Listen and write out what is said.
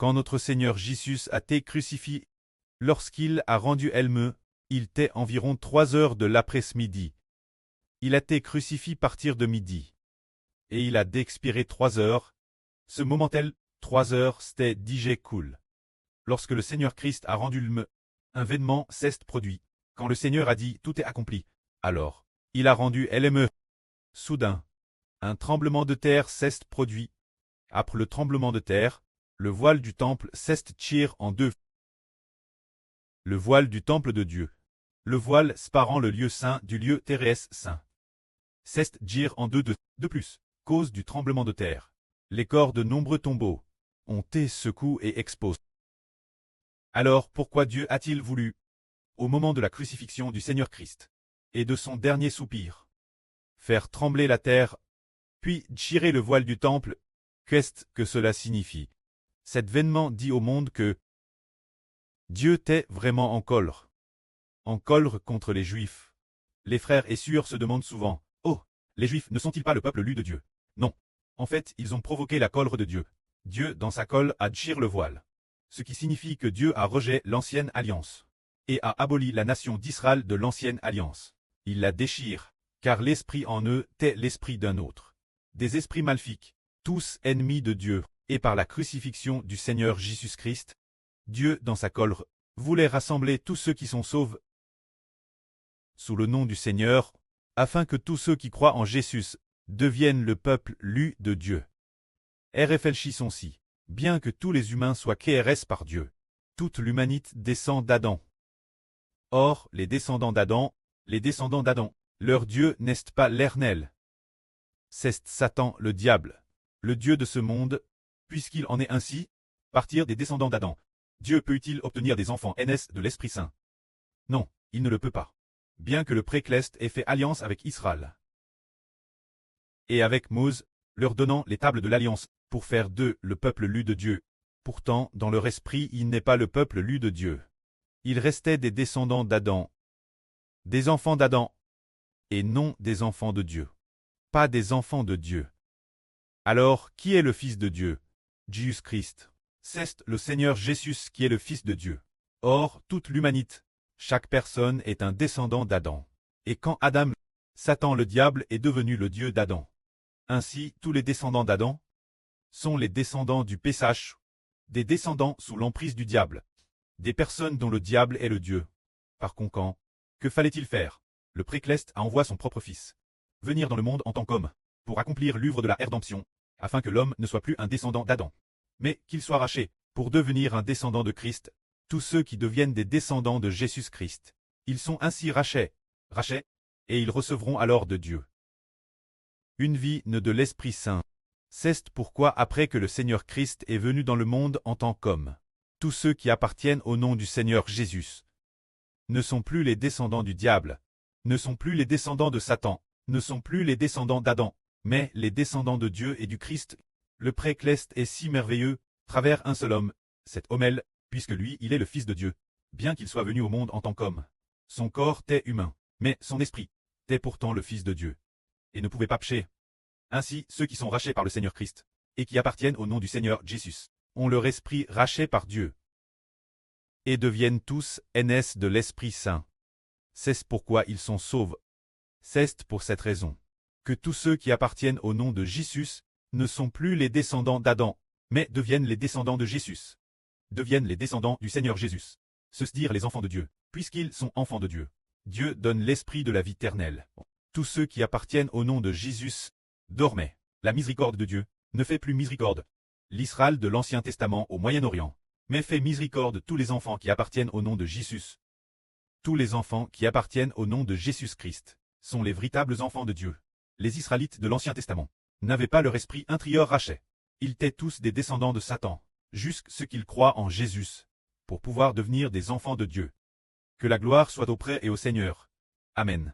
Quand notre Seigneur Jésus a été crucifié, lorsqu'il a rendu Elme, il était environ 3 heures de l'après-midi. Il a été crucifié partir de midi. Et il a d'expirer 3 heures. Ce moment-là, 3 heures, c'était DJ cool. Lorsque le Seigneur Christ a rendu l'me, un événement s'est produit. Quand le Seigneur a dit « tout est accompli », alors, il a rendu LME. Soudain, un tremblement de terre s'est produit. Après le tremblement de terre, le voile du temple s'est tiré en deux. Le voile du temple de Dieu. Le voile séparant le lieu saint du lieu terrestre saint. S'est tiré en deux de plus, cause du tremblement de terre. Les corps de nombreux tombeaux ont été secoués et exposés. Alors pourquoi Dieu a-t-il voulu, au moment de la crucifixion du Seigneur Christ, et de son dernier soupir, faire trembler la terre, puis tirer le voile du temple? Qu'est-ce que cela signifie? Cet événement dit au monde que Dieu était vraiment en colère contre les Juifs. Les frères et sœurs se demandent souvent, « Oh, les Juifs ne sont-ils pas le peuple élu de Dieu ?» Non. En fait, ils ont provoqué la colère de Dieu. Dieu, dans sa colère, a tiré le voile. Ce qui signifie que Dieu a rejeté l'ancienne alliance et a aboli la nation d'Israël de l'ancienne alliance. Il la déchire, car l'esprit en eux était l'esprit d'un autre. Des esprits maléfiques, tous ennemis de Dieu, et par la crucifixion du Seigneur Jésus-Christ, Dieu, dans sa colère, voulait rassembler tous ceux qui sont sauvés sous le nom du Seigneur, afin que tous ceux qui croient en Jésus deviennent le peuple élu de Dieu. Et réfléchissons-y, bien que tous les humains soient créés par Dieu, toute l'humanité descend d'Adam. Or, les descendants d'Adam, leur Dieu n'est pas l'Éternel. C'est Satan le diable, le Dieu de ce monde, puisqu'il en est ainsi, partir des descendants d'Adam. Dieu peut-il obtenir des enfants NS de l'Esprit Saint? Non, il ne le peut pas. Bien que le précleste ait fait alliance avec Israël et avec Moïse, leur donnant les tables de l'alliance, pour faire d'eux le peuple élu de Dieu. Pourtant, dans leur esprit, il n'est pas le peuple élu de Dieu. Il restait des descendants d'Adam, des enfants d'Adam, et non des enfants de Dieu. Pas des enfants de Dieu. Alors, qui est le Fils de Dieu? Jésus-Christ. C'est le Seigneur Jésus qui est le Fils de Dieu. Or, toute l'humanité, chaque personne est un descendant d'Adam. Et quand Adam, Satan le diable est devenu le Dieu d'Adam. Ainsi, tous les descendants d'Adam sont les descendants du péchage, des descendants sous l'emprise du diable, des personnes dont le diable est le Dieu. Par conséquent, que fallait-il faire? Le précleste a envoyé son propre fils venir dans le monde en tant qu'homme, pour accomplir l'œuvre de la rédemption, afin que l'homme ne soit plus un descendant d'Adam, mais qu'il soit racheté, pour devenir un descendant de Christ. Tous ceux qui deviennent des descendants de Jésus-Christ, ils sont ainsi rachetés, et ils recevront alors de Dieu une vie ne de l'Esprit Saint. C'est pourquoi après que le Seigneur Christ est venu dans le monde en tant qu'homme, tous ceux qui appartiennent au nom du Seigneur Jésus ne sont plus les descendants du diable, ne sont plus les descendants de Satan, ne sont plus les descendants d'Adam, mais les descendants de Dieu et du Christ. Le précleste est si merveilleux, travers un seul homme, cet homme-là, puisque lui, il est le Fils de Dieu, bien qu'il soit venu au monde en tant qu'homme. Son corps était humain, mais son esprit était pourtant le Fils de Dieu, et ne pouvait pas pécher. Ainsi, ceux qui sont rachetés par le Seigneur Christ, et qui appartiennent au nom du Seigneur Jésus, ont leur esprit racheté par Dieu, et deviennent tous NS de l'Esprit Saint. C'est pourquoi ils sont sauvés. C'est pour cette raison que tous ceux qui appartiennent au nom de Jésus ne sont plus les descendants d'Adam, mais deviennent les descendants de Jésus, deviennent les descendants du Seigneur Jésus, c'est-à-dire les enfants de Dieu, puisqu'ils sont enfants de Dieu. Dieu donne l'esprit de la vie éternelle. Tous ceux qui appartiennent au nom de Jésus dormaient. La miséricorde de Dieu ne fait plus miséricorde l'Israël de l'Ancien Testament au Moyen-Orient, mais fait miséricorde tous les enfants qui appartiennent au nom de Jésus. Tous les enfants qui appartiennent au nom de Jésus-Christ sont les véritables enfants de Dieu. Les Israélites de l'Ancien Testament n'avaient pas leur esprit intérieur racheté. Ils étaient tous des descendants de Satan, jusqu'à ce qu'ils croient en Jésus, pour pouvoir devenir des enfants de Dieu. Que la gloire soit auprès et au Seigneur. Amen.